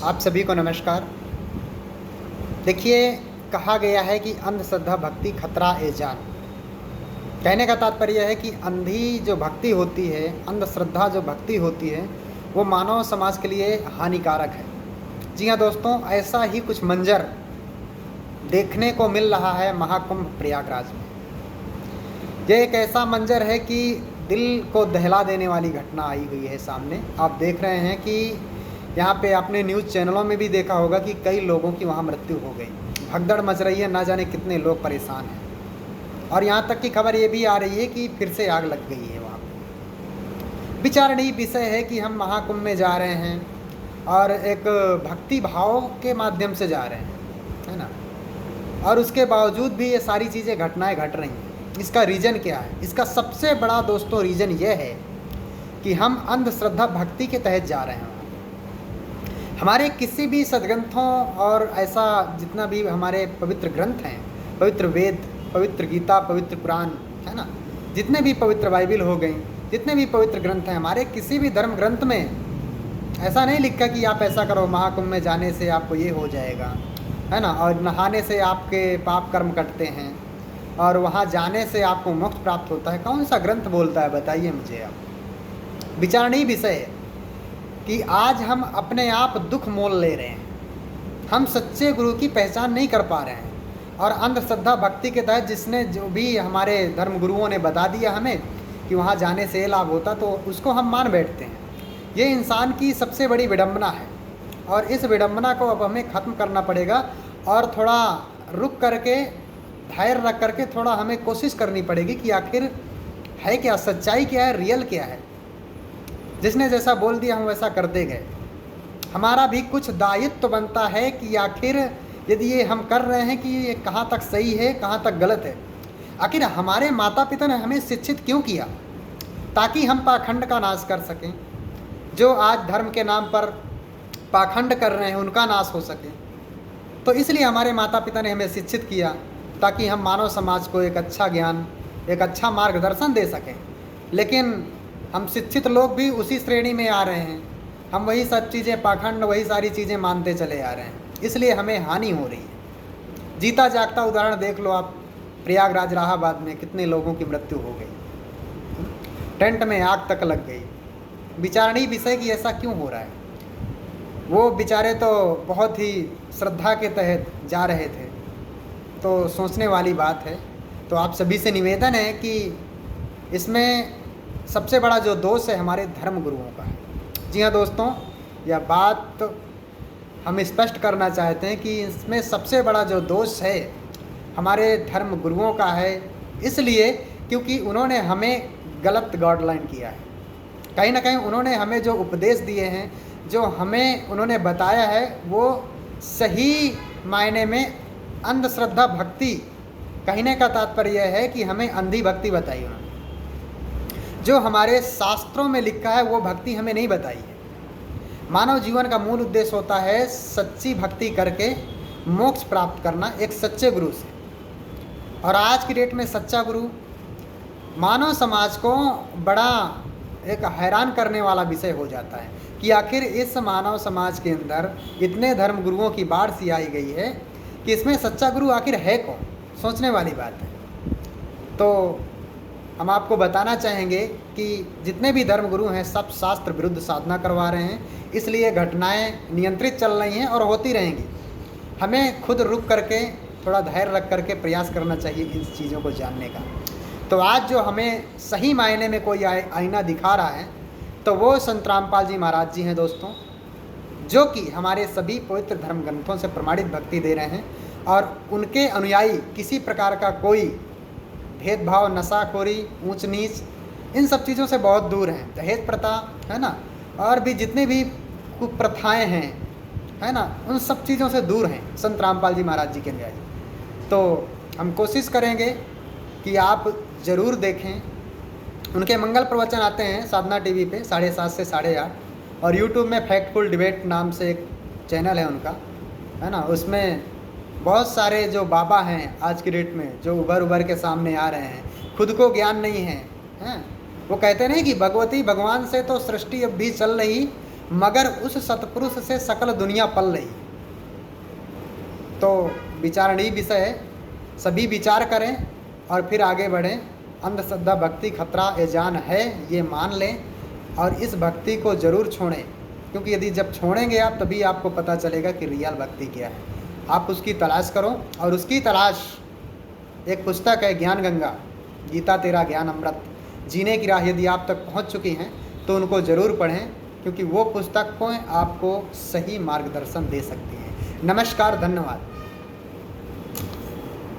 आप सभी को नमस्कार। देखिए, कहा गया है कि अंधश्रद्धा भक्ति खतरा ए जान। कहने का तात्पर्य है कि अंधी जो भक्ति होती है, अंधश्रद्धा जो भक्ति होती है, वो मानव समाज के लिए हानिकारक है। जी हाँ दोस्तों, ऐसा ही कुछ मंजर देखने को मिल रहा है महाकुंभ प्रयागराज में। यह एक ऐसा मंजर है कि दिल को दहला देने वाली घटना आई हुई है सामने। आप देख रहे हैं कि यहाँ पे आपने न्यूज़ चैनलों में भी देखा होगा कि कई लोगों की वहाँ मृत्यु हो गई। भगदड़ मच रही है, ना जाने कितने लोग परेशान हैं। और यहाँ तक की खबर ये भी आ रही है कि फिर से आग लग गई है वहाँ पे। विचारणीय विषय है कि हम महाकुंभ में जा रहे हैं और एक भक्ति भाव के माध्यम से जा रहे हैं, है ना, और उसके बावजूद भी ये सारी चीज़ें घटनाएं घट रही हैं। इसका रीज़न क्या है? इसका सबसे बड़ा दोस्तों रीज़न ये है कि हम अंधश्रद्धा भक्ति के तहत जा रहे हैं। हमारे किसी भी सदग्रंथों और ऐसा जितना भी हमारे पवित्र ग्रंथ हैं, पवित्र वेद, पवित्र गीता, पवित्र कुरान, है ना, जितने भी पवित्र बाइबिल हो गई, जितने भी पवित्र ग्रंथ हैं, हमारे किसी भी धर्म ग्रंथ में ऐसा नहीं लिखा कि आप ऐसा करो, महाकुंभ में जाने से आपको ये हो जाएगा, है ना, और नहाने से आपके पाप कर्म कटते हैं और वहाँ जाने से आपको मोक्ष प्राप्त होता है। कौन सा ग्रंथ बोलता है, बताइए मुझे आप। विचारणीय विषय है कि आज हम अपने आप दुख मोल ले रहे हैं। हम सच्चे गुरु की पहचान नहीं कर पा रहे हैं और अंधश्रद्धा भक्ति के तहत जिसने जो भी हमारे धर्म गुरुओं ने बता दिया हमें कि वहाँ जाने से ये लाभ होता, तो उसको हम मान बैठते हैं। ये इंसान की सबसे बड़ी विडंबना है और इस विडंबना को अब हमें ख़त्म करना पड़ेगा और थोड़ा रुक करके, धैर्य रख करके थोड़ा हमें कोशिश करनी पड़ेगी कि आखिर है क्या, सच्चाई क्या है, रियल क्या है। जिसने जैसा बोल दिया हम वैसा करते गए। हमारा भी कुछ दायित्व तो बनता है कि आखिर यदि ये हम कर रहे हैं कि ये कहाँ तक सही है, कहाँ तक गलत है। आखिर हमारे माता पिता ने हमें शिक्षित क्यों किया? ताकि हम पाखंड का नाश कर सकें। जो आज धर्म के नाम पर पाखंड कर रहे हैं उनका नाश हो सके। तो इसलिए हमारे माता पिता ने हमें शिक्षित किया ताकि हम मानव समाज को एक अच्छा ज्ञान, एक अच्छा मार्गदर्शन दे सकें। लेकिन हम शिक्षित लोग भी उसी श्रेणी में आ रहे हैं। हम वही सब चीज़ें, पाखंड, वही सारी चीज़ें मानते चले आ रहे हैं। इसलिए हमें हानि हो रही है। जीता जागता उदाहरण देख लो आप, प्रयागराज इलाहाबाद में कितने लोगों की मृत्यु हो गई, टेंट में आग तक लग गई। विचारणीय विषय कि ऐसा क्यों हो रहा है। वो बेचारे तो बहुत ही श्रद्धा के तहत जा रहे थे, तो सोचने वाली बात है। तो आप सभी से निवेदन है कि इसमें सबसे बड़ा जो दोष है हमारे धर्म गुरुओं का है। जी हाँ दोस्तों, यह बात हम स्पष्ट करना चाहते हैं कि इसमें सबसे बड़ा जो दोष है हमारे धर्म गुरुओं का है। इसलिए क्योंकि उन्होंने हमें गलत गाइडलाइन किया है। कहीं ना कहीं उन्होंने हमें जो उपदेश दिए हैं, जो हमें उन्होंने बताया है, वो सही मायने में अंधश्रद्धा भक्ति कहने का तात्पर्य है कि हमें अंधी भक्ति बताई उन्होंने। जो हमारे शास्त्रों में लिखा है वो भक्ति हमें नहीं बताई है। मानव जीवन का मूल उद्देश्य होता है सच्ची भक्ति करके मोक्ष प्राप्त करना एक सच्चे गुरु से। और आज की डेट में सच्चा गुरु मानव समाज को बड़ा एक हैरान करने वाला विषय हो जाता है कि आखिर इस मानव समाज के अंदर इतने धर्म गुरुओं की बाढ़ सी आई गई है कि इसमें सच्चा गुरु आखिर है कौन? सोचने वाली बात है। तो हम आपको बताना चाहेंगे कि जितने भी धर्म गुरु हैं सब शास्त्र विरुद्ध साधना करवा रहे हैं। इसलिए घटनाएं नियंत्रित चल रही हैं और होती रहेंगी। हमें खुद रुक करके, थोड़ा धैर्य रख करके प्रयास करना चाहिए इन चीज़ों को जानने का। तो आज जो हमें सही मायने में कोई आईना दिखा रहा है तो वो संत रामपाल जी महाराज जी हैं दोस्तों, जो कि हमारे सभी पवित्र धर्म ग्रंथों से प्रमाणित भक्ति दे रहे हैं। और उनके अनुयायी किसी प्रकार का कोई भेदभाव, नशाखोरी, ऊंच नीच, इन सब चीज़ों से बहुत दूर हैं। दहेज प्रथा, है ना, और भी जितनी भी कुप्रथाएं हैं, है ना, उन सब चीज़ों से दूर हैं संत रामपाल जी महाराज जी के अनुयायी। तो हम कोशिश करेंगे कि आप ज़रूर देखें। उनके मंगल प्रवचन आते हैं साधना टीवी पे 7:30 से 8:30, और यूट्यूब में फैक्टफुल डिबेट नाम से एक चैनल है उनका, है ना। उसमें बहुत सारे जो बाबा हैं आज की डेट में जो उभर के सामने आ रहे हैं, खुद को ज्ञान नहीं है, हैं। वो कहते नहीं कि भगवती भगवान से तो सृष्टि अब भी चल रही मगर उस सतपुरुष से सकल दुनिया पल रही। तो विचारणीय विषय है, सभी विचार करें और फिर आगे बढ़ें। अंधश्रद्धा भक्ति खतरा ए जान है, ये मान लें और इस भक्ति को ज़रूर छोड़ें, क्योंकि यदि जब छोड़ेंगे आप तभी आपको पता चलेगा कि रियल भक्ति क्या है। आप उसकी तलाश करो, और उसकी तलाश एक पुस्तक है ज्ञान गंगा, गीता तेरा ज्ञान अमृत, जीने की राह यदि आप तक पहुंच चुकी हैं तो उनको ज़रूर पढ़ें, क्योंकि वो पुस्तक को आपको सही मार्गदर्शन दे सकती है। नमस्कार, धन्यवाद।